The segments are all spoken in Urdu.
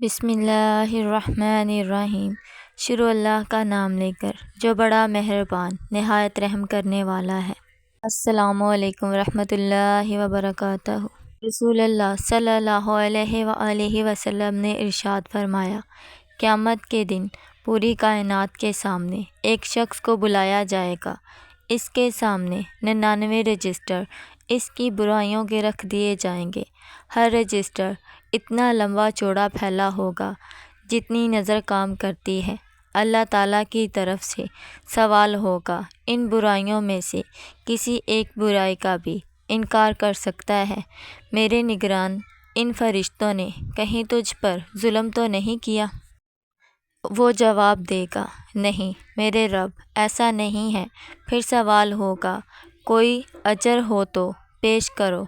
بسم اللہ الرحمن الرحیم۔ شروع اللہ کا نام لے کر جو بڑا مہربان نہایت رحم کرنے والا ہے۔ السلام علیکم ورحمۃ اللہ وبرکاتہ۔ رسول اللہ صلی اللہ علیہ وآلہ وسلم نے ارشاد فرمایا، قیامت کے دن پوری کائنات کے سامنے ایک شخص کو بلایا جائے گا۔ اس کے سامنے 99 رجسٹر اس کی برائیوں کے رکھ دیے جائیں گے۔ ہر رجسٹر اتنا لمبا چوڑا پھیلا ہوگا جتنی نظر کام کرتی ہے۔ اللہ تعالیٰ کی طرف سے سوال ہوگا، ان برائیوں میں سے کسی ایک برائی کا بھی انکار کر سکتا ہے؟ میرے نگران، ان فرشتوں نے کہیں تجھ پر ظلم تو نہیں کیا؟ وہ جواب دے گا، نہیں میرے رب، ایسا نہیں ہے۔ پھر سوال ہوگا، کوئی اجر ہو تو پیش کرو،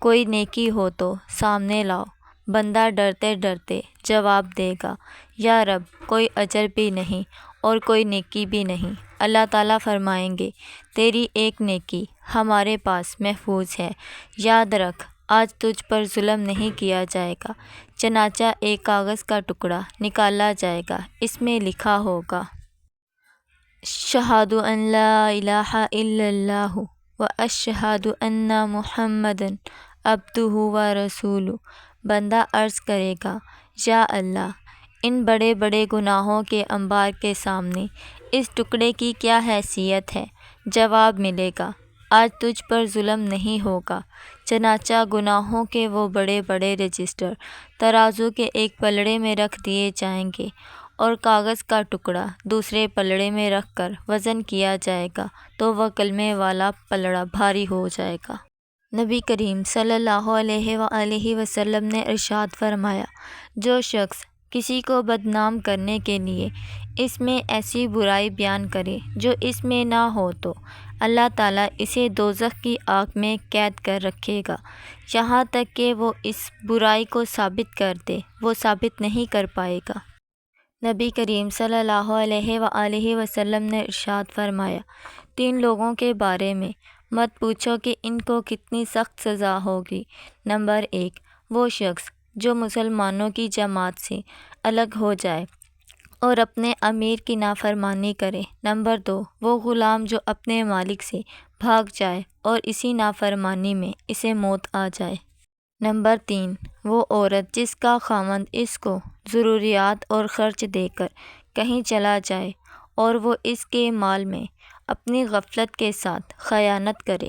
کوئی نیکی ہو تو سامنے لاؤ۔ بندہ ڈرتے ڈرتے جواب دے گا، یا رب، کوئی اجر بھی نہیں اور کوئی نیکی بھی نہیں۔ اللہ تعالیٰ فرمائیں گے، تیری ایک نیکی ہمارے پاس محفوظ ہے، یاد رکھ آج تجھ پر ظلم نہیں کیا جائے گا۔ چنانچہ ایک کاغذ کا ٹکڑا نکالا جائے گا، اس میں لکھا ہوگا، اشہد ان لا الہ الا اللہ واشہد ان محمدًا عبدہ ورسولہ۔ بندہ عرض کرے گا، یا اللہ، ان بڑے بڑے گناہوں کے انبار کے سامنے اس ٹکڑے کی کیا حیثیت ہے؟ جواب ملے گا، آج تجھ پر ظلم نہیں ہوگا۔ چنانچہ گناہوں کے وہ بڑے بڑے رجسٹر ترازو کے ایک پلڑے میں رکھ دیے جائیں گے اور کاغذ کا ٹکڑا دوسرے پلڑے میں رکھ کر وزن کیا جائے گا تو وہ کلمے والا پلڑا بھاری ہو جائے گا۔ نبی کریم صلی اللہ علیہ وآلہ وسلم نے ارشاد فرمایا، جو شخص کسی کو بدنام کرنے کے لیے اس میں ایسی برائی بیان کرے جو اس میں نہ ہو تو اللہ تعالیٰ اسے دوزخ کی آگ میں قید کر رکھے گا یہاں تک کہ وہ اس برائی کو ثابت کر دے۔ وہ ثابت نہیں کر پائے گا۔ نبی کریم صلی اللہ علیہ وآلہ وسلم نے ارشاد فرمایا، 3 لوگوں کے بارے میں مت پوچھو کہ ان کو کتنی سخت سزا ہوگی۔ نمبر 1، وہ شخص جو مسلمانوں کی جماعت سے الگ ہو جائے اور اپنے امیر کی نافرمانی کرے۔ نمبر 2، وہ غلام جو اپنے مالک سے بھاگ جائے اور اسی نافرمانی میں اسے موت آ جائے۔ نمبر 3، وہ عورت جس کا خاوند اس کو ضروریات اور خرچ دے کر کہیں چلا جائے اور وہ اس کے مال میں اپنی غفلت کے ساتھ خیانت کرے۔